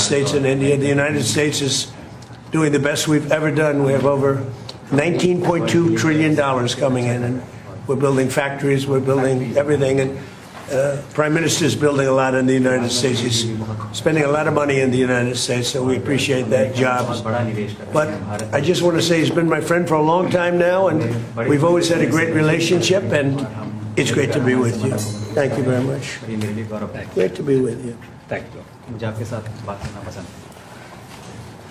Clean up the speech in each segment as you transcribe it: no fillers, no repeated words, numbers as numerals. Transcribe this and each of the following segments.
States and India. The United States is doing the best we've ever done. We have over $19.2 trillion coming in, and we're building factories, we're building everything, and Prime Minister is building a lot in the United States. He's spending a lot of money in the United States, so we appreciate that job. But I just want to say he's been my friend for a long time now, and we've always had a great relationship, and it's great to be with you. Thank you very much. Great to be with you. Thank you. मुझे आपके साथ बात करना पसंद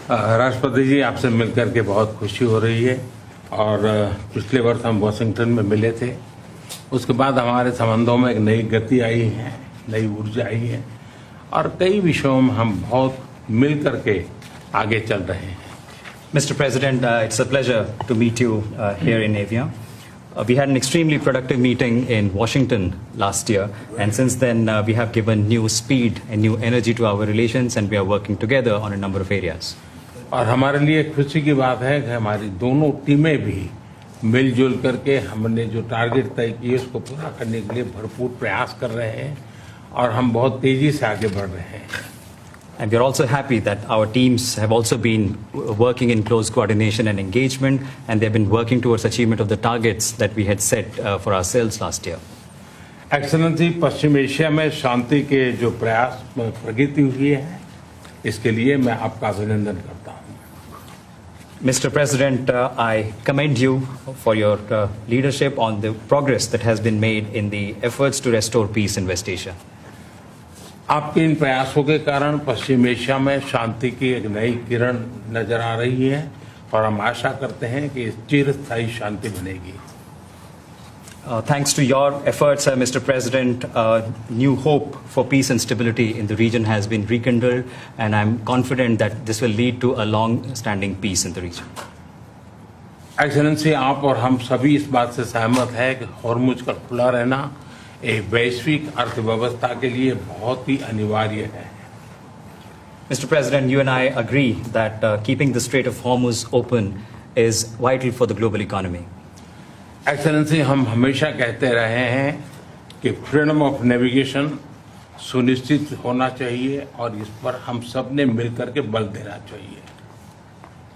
है। राष्ट्रपति जी, आपसे मिलकर के बहुत खुशी हो रही है और पिछले वर्ष हम वाशिंगटन में मिले थे। उसके बाद हमारे संबंधों में एक नई गति आई है, नई ऊर्जा आई है और कई विषयों में हम बहुत मिल करके आगे चल रहे हैं। Mr. President, it's a pleasure to meet you here in Avia. We had an extremely productive meeting in Washington last year, and since then we have given new speed and new energy to our relations, and we are working together on a number of areas. और हमारे लिए खुशी की बात है कि हमारी दोनों टीमें भी मिलजुल करके हमने जो टारगेट तय किए उसको पूरा करने के लिए भरपूर प्रयास कर रहे हैं और हम बहुत तेजी से आगे बढ़ रहे हैं। And we are also happy that our teams have also been working in close coordination and engagement, and they've been working towards achievement of the targets that we had set for ourselves last year. Excellency, Paschim Asia में शांति के जो प्रयास प्रगति हुई है, इसके लिए मैं आपका अभिनंदन करता हूँ। Mr. President, I commend you for your leadership on the progress that has been made in the efforts to restore peace in West Asia. आपके इन प्रयासों के कारण पश्चिम एशिया में शांति की एक नई किरण नजर आ रही है और हम आशा करते हैं कि चिरस्थायी शांति बनेगी। Thanks to your efforts, Mr. President, new hope for peace and stability in the region has been rekindled, and I'm confident that this will lead to a long-standing peace in the region. Excellency, आप और हम सभी इस बात से सहमत हैं कि हॉर्मुज का खुला रहना एक वैश्विक अर्थव्यवस्था के लिए बहुत ही अनिवार्य है। Mr. President, you and I agree that keeping the Strait of Hormuz open is vital for the global economy. Excellency, हम हमेशा कहते रहे हैं कि फ्रीडम ऑफ नेविगेशन सुनिश्चित होना चाहिए और इस पर हम सब ने मिलकर के बल देना चाहिए।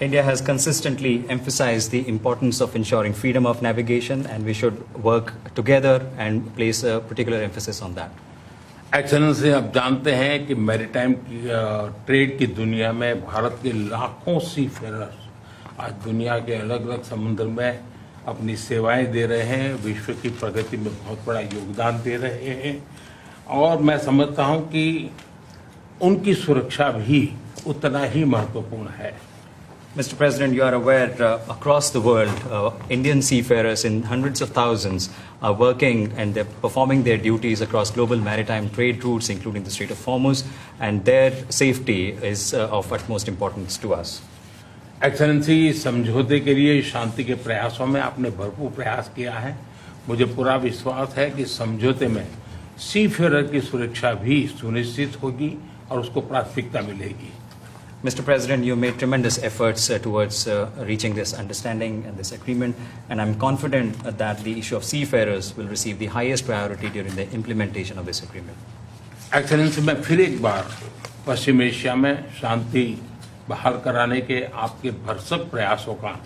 India has consistently emphasized the importance of ensuring freedom of navigation, and we should work together and place a particular emphasis on that. Excellency, आप जानते हैं कि मैरीटाइम ट्रेड की दुनिया में भारत के लाखों सी फेरर्स आज दुनिया के अलग अलग समुद्र में अपनी सेवाएं दे रहे हैं, विश्व की प्रगति में बहुत बड़ा योगदान दे रहे हैं और मैं समझता हूं कि उनकी सुरक्षा भी उतना ही महत्वपूर्ण है। Mr. President, you are aware across the world, Indian seafarers in hundreds of thousands are working and they're performing their duties across global maritime trade routes, including the Strait of Hormuz, and their safety is of utmost importance to us. Excellency, समझौते के लिए शांति के प्रयासों में आपने भरपूर प्रयास किया है। मुझे पूरा विश्वास है कि समझौते में सीफेरर की सुरक्षा भी सुनिश्चित होगी और उसको प्राथमिकता मिलेगी। Mr. President, you made tremendous efforts towards reaching this understanding and this agreement, and I'm confident that the issue of seafarers will receive the highest priority during the implementation of this agreement. Excellency, मैं फिर एक बार पश्चिम Asia में शांति बहाल कराने के आपके भरसक प्रयासों का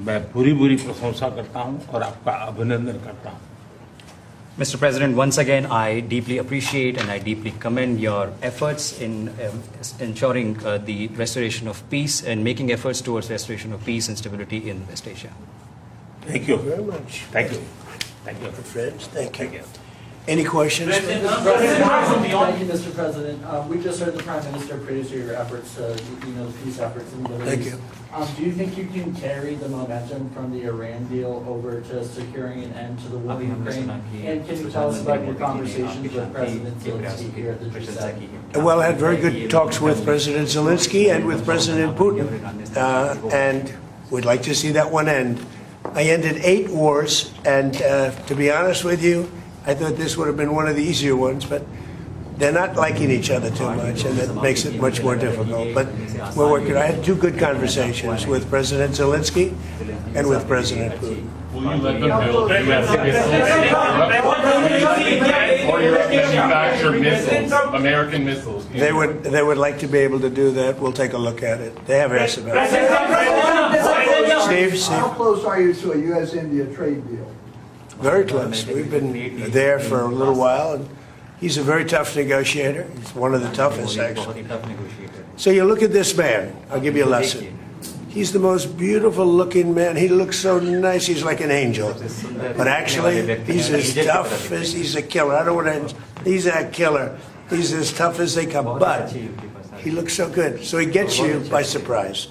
मैं पूरी प्रशंसा करता हूं और आपका अभिनंदन करता हूं। Mr. President, once again, I deeply appreciate and I deeply commend your efforts in ensuring the restoration of peace and making efforts towards restoration of peace and stability in West Asia. Thank you very much. Thank you. Thank you. Friends, thank you. Any questions? Thank you, Mr. President. We just heard the Prime Minister praise your efforts, the peace efforts in the Middle Thank East. you. Do you think you can carry the momentum from the Iran deal over to securing an end to the war in Ukraine? And can you tell us about your conversations with President Zelensky here at the G7? Well, I had very good talks with President Zelensky and with President Putin, and we'd like to see that one end. I ended 8 wars, and to be honest with you, I thought this would have been one of the easier ones, but they're not liking each other too much, and that makes it much more difficult. But we're working. I had 2 good conversations with President Zelensky and with President Putin. manufacture missiles, American missiles. They would like to be able to do that. We'll take a look at it. They have asked about it. Steve? How close are you to a U.S.-India trade deal? Very close. We've been there for a little while, and he's a very tough negotiator. He's one of the toughest, actually. So you look at this man. I'll give you a lesson. He's the most beautiful looking man. He looks so nice. He's like an angel. But actually, he's as tough as he's a killer. I don't want to. He's a killer. He's as tough as they come. But he looks so good. So he gets you by surprise.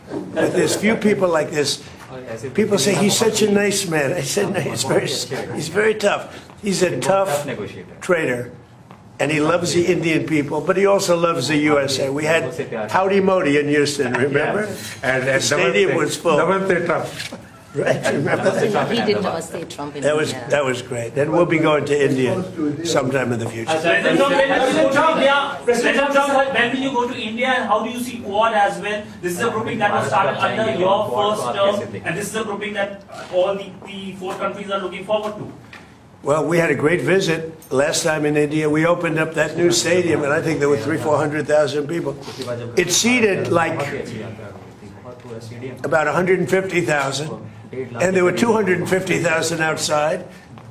But there's few people like this. People say he's such a nice man. I said no, he's very tough. He's a tough trader. And he loves the Indian people, but he also loves the USA. We had Howdy Modi in Houston, remember? And the stadium was full. Right, remember that? He did Namaste Trump in India. That was great. And we'll be going to India sometime in the future. President Trump, when will you go to India and how do you see Quad as well? This is a grouping that was started under your first term, and this is a grouping that all the four countries are looking forward to. Well, we had a great visit last time in India. We opened up that new stadium, and I think there were 400,000 people. It seated like about 150,000, and there were 250,000 outside,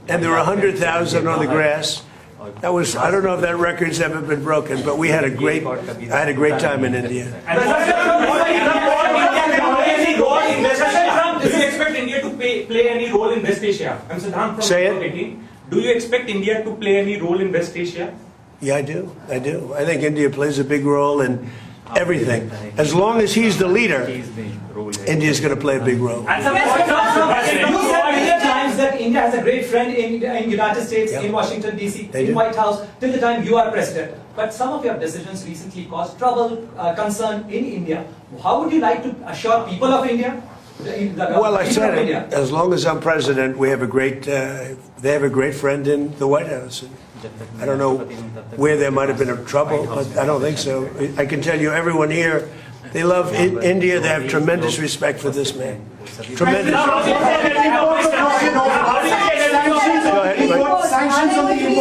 and there were 100,000 on the grass. That was, I don't know if that record's ever been broken, but I had a great time in India. Do you expect India to play any role in West Asia? I'm Siddhant from Say it. 18. Do you expect India to play any role in West Asia? Yeah, I do. I think India plays a big role in everything. As long as he's the leader, India's going to play a big role. And some You said many times that India has a great friend in United States, Yep. in Washington D.C., They in do. White House, till the time you are president. But some of your decisions recently caused trouble, concern in India. How would you like to assure people of India? Well, I said it. As long as I'm president, we have a great. They have a great friend in the White House. I don't know where there might have been a trouble, but I don't think so. I can tell you, everyone here, they love India. They have tremendous respect for this man. Tremendous. Go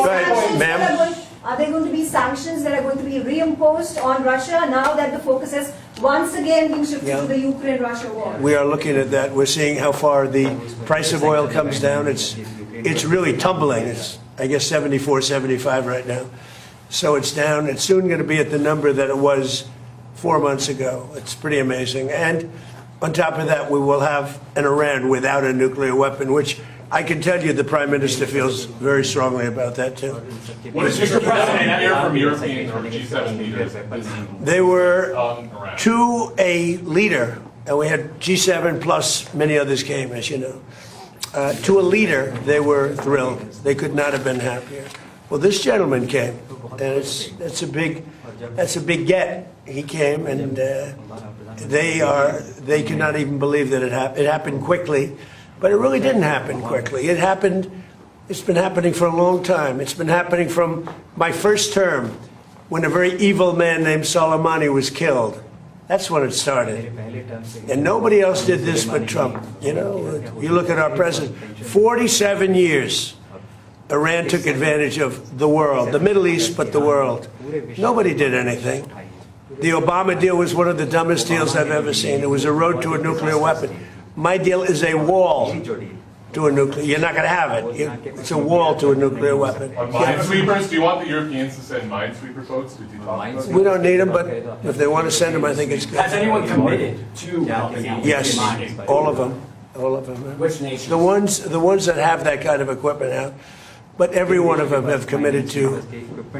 ahead, ma'am. Are there going to be sanctions that are going to be reimposed on Russia now that the focus has once again been shifted to the Ukraine-Russia war? We are looking at that. We're seeing how far the price of oil comes down. It's really tumbling. It's, I guess, 74, 75 right now. So it's down. It's soon going to be at the number that it was 4 months ago. It's pretty amazing. And on top of that, we will have an Iran without a nuclear weapon, which I can tell you the Prime Minister feels very strongly about that, too. What is Mr. President hear from Europeans or G7 leaders? They were Iran. to a leader, and we had G7 plus many others came, as you know. To a leader, they were thrilled. They could not have been happier. Well, this gentleman came, and that's a big get. He came, and they could not even believe that it happened. It happened quickly, but it really didn't happen quickly. It happened. It's been happening for a long time. It's been happening from my first term, when a very evil man named Soleimani was killed. That's when it started. And nobody else did this but Trump. You know, you look at our president, 47 years, Iran took advantage of the world, the Middle East, but the world. Nobody did anything. The Obama deal was one of the dumbest deals I've ever seen. It was a road to a nuclear weapon. My deal is a wall to a nuclear. You're not going to have it. It's a wall to a nuclear weapon. On minesweepers, do you want the Europeans to send minesweeper votes? Did you talk about We don't need them, but if they want to send them, I think it's good. Has anyone committed to Yes, all of them. All of them. Which nations? The ones that have that kind of equipment have. But every one of them have committed to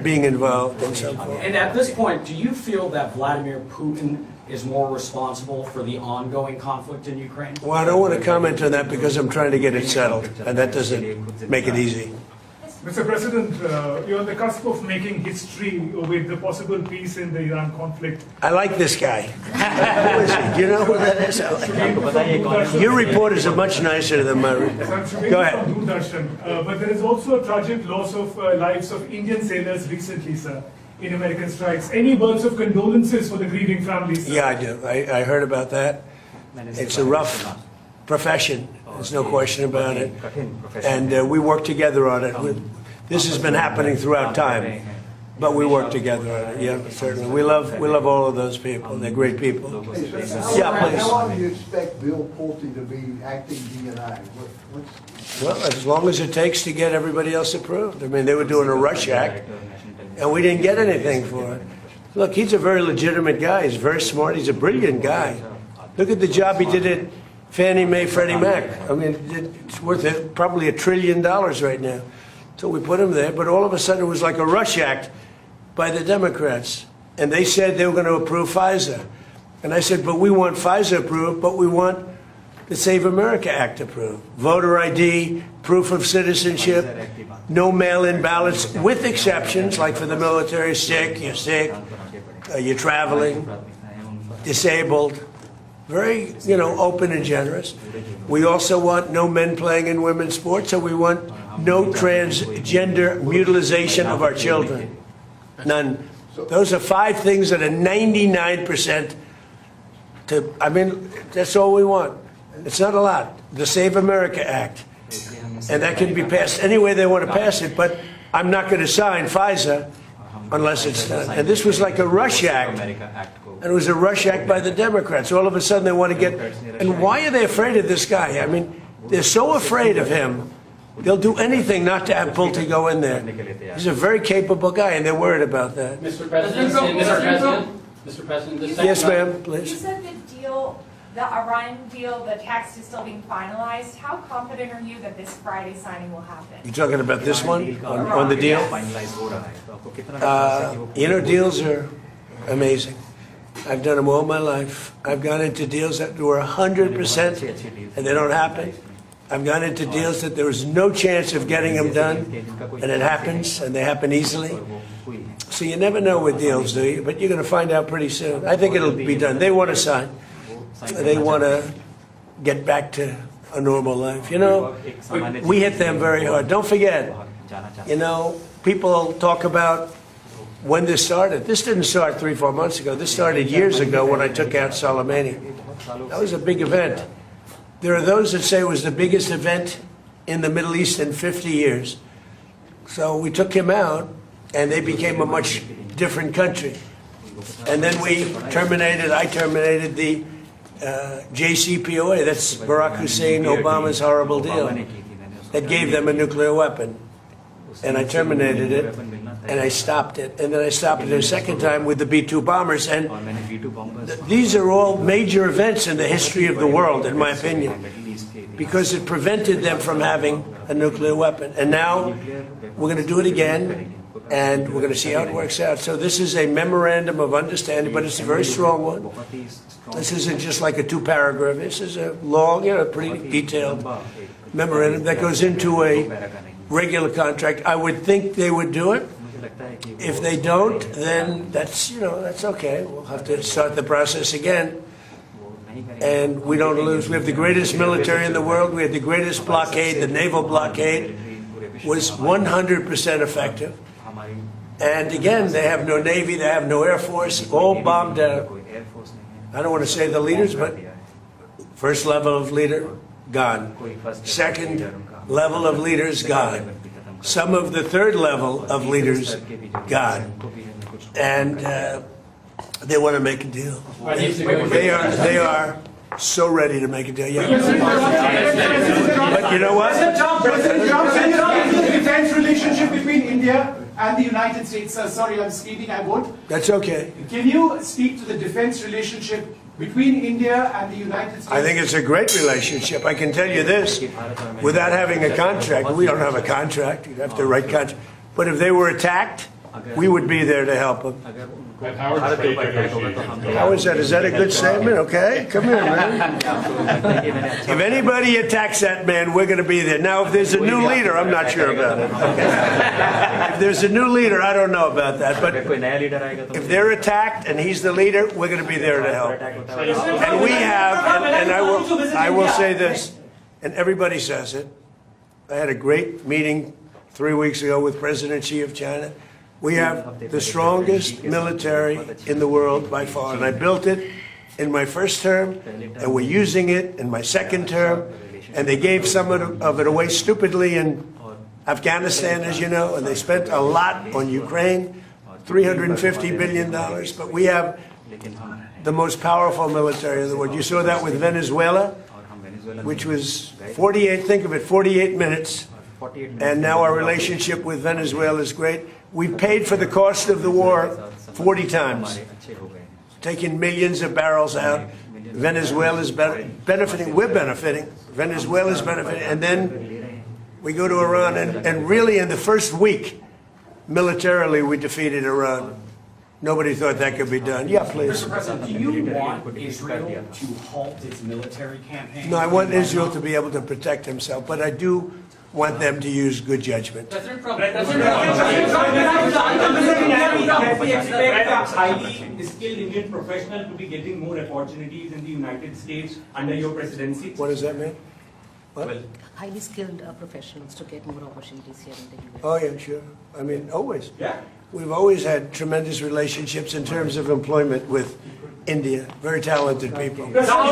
being involved and so forth. And at this point, do you feel that Vladimir Putin is more responsible for the ongoing conflict in Ukraine? Well, I don't want to comment on that because I'm trying to get it settled, and that doesn't make it easy. Mr. President, you're on the cusp of making history with the possible peace in the Iran conflict. I like this guy. Who is he? Do you know who that is? Your reporters are much nicer than my reporters. Go ahead. But there is also a tragic loss of lives of Indian sailors recently, sir, in American strikes. Any words of condolences for the grieving families, sir? Yeah, I do. I heard about that. It's a rough profession. There's no question about it. And we work together on it. This has been happening throughout time, but we work together on it. Yeah, certainly. We love all of those people. They're great people. Yeah, please. How long do you expect Bill Pulte to be acting DNI? Well, as long as it takes to get everybody else approved. I mean, they were doing a rush act, and we didn't get anything for it. Look, he's a very legitimate guy. He's very smart. He's a brilliant guy. Look at the job he did at Fannie Mae, Freddie Mac. I mean, it's worth probably $1 trillion right now. So we put him there, but all of a sudden it was like a rush act by the Democrats. And they said they were going to approve FISA. And I said, but we want FISA approved, but we want the Save America Act approved. Voter ID, proof of citizenship, no mail-in ballots, with exceptions, like for the military, you're sick, you're traveling, disabled. Very, open and generous. We also want no men playing in women's sports, so we want no transgender mutilization of our children. None. Those are 5 things that are 99% that's all we want. It's not a lot. The Save America Act. And that can be passed any way they want to pass it, but I'm not going to sign FISA unless it's done. And this was like a rush act. And it was a rush act by the Democrats. All of a sudden they want to get... And why are they afraid of this guy? I mean, they're so afraid of him, they'll do anything not to have Pulte go in there. He's a very capable guy, and they're worried about that. Mr. President, Mr. President, Yes, ma'am, please. You said the Iran deal, the text is still being finalized. How confident are you that this Friday signing will happen? You talking about this one, on the deal? Deals are amazing. I've done them all my life. I've gone into deals that were 100% and they don't happen. I've gone into deals that there was no chance of getting them done, and it happens, and they happen easily. So you never know with deals, do you? But you're going to find out pretty soon. I think it'll be done. They want to sign. They want to get back to a normal life. We hit them very hard. Don't forget, people talk about when this started. This didn't start 3-4 months ago. This started years ago when I took out Soleimani. That was a big event. There are those that say it was the biggest event in the Middle East in 50 years. So we took him out, and they became a much different country. And then I terminated the JCPOA, that's Barack Hussein Obama's horrible deal, that gave them a nuclear weapon. And I terminated it, and I stopped it. And then I stopped it a second time with the B-2 bombers. And these are all major events in the history of the world, in my opinion, because it prevented them from having a nuclear weapon. And now we're going to do it again, and we're going to see how it works out. So this is a memorandum of understanding, but it's a very strong one. This isn't just like a 2-paragraph. This is a long, pretty detailed memorandum that goes into a regular contract. I would think they would do it. If they don't, then that's okay. We'll have to start the process again. And we don't lose. We have the greatest military in the world. We had the greatest blockade. The naval blockade was 100% effective. And again, they have no Navy, they have no Air Force, all bombed out. I don't want to say the leaders, but first level of leader, gone. Second level of leaders, gone. Some of the third level of leaders, gone. And they want to make a deal. They are so ready to make a deal. Yeah. But you know what? President Trump said the defense relationship between India and the United States. Sorry, I'm speaking, I won't. That's okay. Can you speak to the defense relationship between India and the United States? I think it's a great relationship. I can tell you this, without having a contract, we don't have a contract, you'd have to write contract. But if they were attacked, we would be there to help them. How is that? Is that a good statement? Okay, come here, man. If anybody attacks that man, we're going to be there. Now, if there's a new leader, I'm not sure about it. If there's a new leader, I don't know about that. But if they're attacked and he's the leader, we're going to be there to help. And we have, and I will say this, and everybody says it. I had a great meeting 3 weeks ago with President Xi of China. We have the strongest military in the world by far, and I built it in my first term, and we're using it in my second term, and they gave some of it away stupidly in Afghanistan, as you know, and they spent a lot on Ukraine, $350 billion, but we have the most powerful military in the world. You saw that with Venezuela, which was 48 minutes, and now our relationship with Venezuela is great. We've paid for the cost of the war 40 times, taking millions of barrels out. Venezuela is benefiting, we're benefiting, Venezuela is benefiting, and then we go to Iran, and really in the first week, militarily, we defeated Iran. Nobody thought that could be done. Yeah, please. Mr. President, do you want Israel to halt its military campaign? No, I want Israel to be able to protect himself, but I do want them to use good judgment. President Trump, can we expect a highly skilled Indian professional to be getting more opportunities in the United States under your presidency? What does that mean? What? Highly skilled professionals to get more opportunities here in the US. Oh, yeah, sure. I mean, always. Yeah. We've always had tremendous relationships in terms of employment with India. Very talented people. Sir, how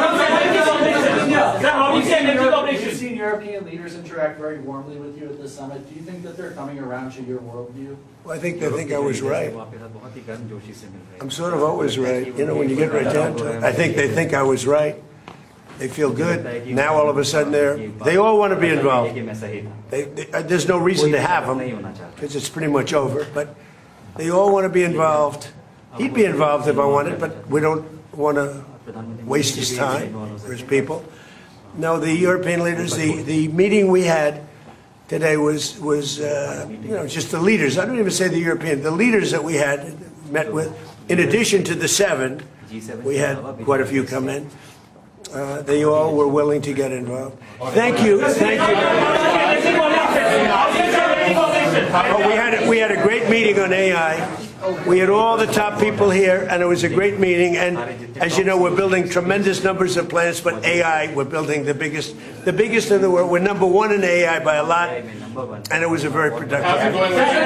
do you see energy You've cooperation? seen European leaders interact very warmly with you at this summit. Do you think that they're coming around to your worldview? Well, I think they think I was right. I'm sort of always right. You know, when you get right down to it, I think they think I was right. They feel good. Now all of a sudden they all want to be involved. There's no reason to have them because it's pretty much over. But they all want to be involved. He'd be involved if I wanted, but we don't want to waste his time or his people. No, the European leaders, the meeting we had today was just the leaders. I don't even say the European, the leaders that we had met with. In addition to the 7, we had quite a few come in. They all were willing to get involved. Thank you. Thank you. We had a great meeting on AI. We had all the top people here, and it was a great meeting. And as you know, we're building tremendous numbers of plants, but AI, we're building the biggest in the world. We're number 1 in AI by a lot, and it was a very productive. How's it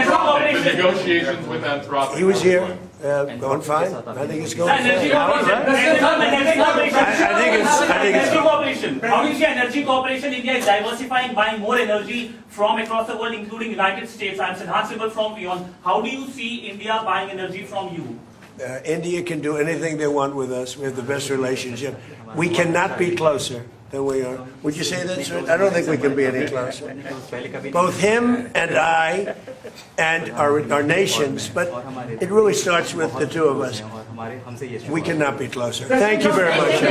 going with the negotiations with Anthropic? He was here, going fine. I think it's going fine. Energy cooperation. How do you see energy cooperation? India is diversifying, buying more energy from across the world, including United States. I'm enhanceable from beyond. How do you see India buying energy from you? India can do anything they want with us. We have the best relationship. We cannot be closer than we are. Would you say that, sir? I don't think we can be any closer. Both him and I and our nations, but it really starts with the two of us. We cannot be closer. Thank you very much.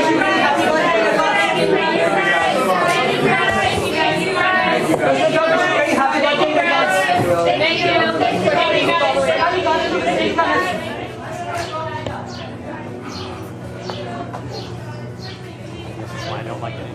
I don't like it.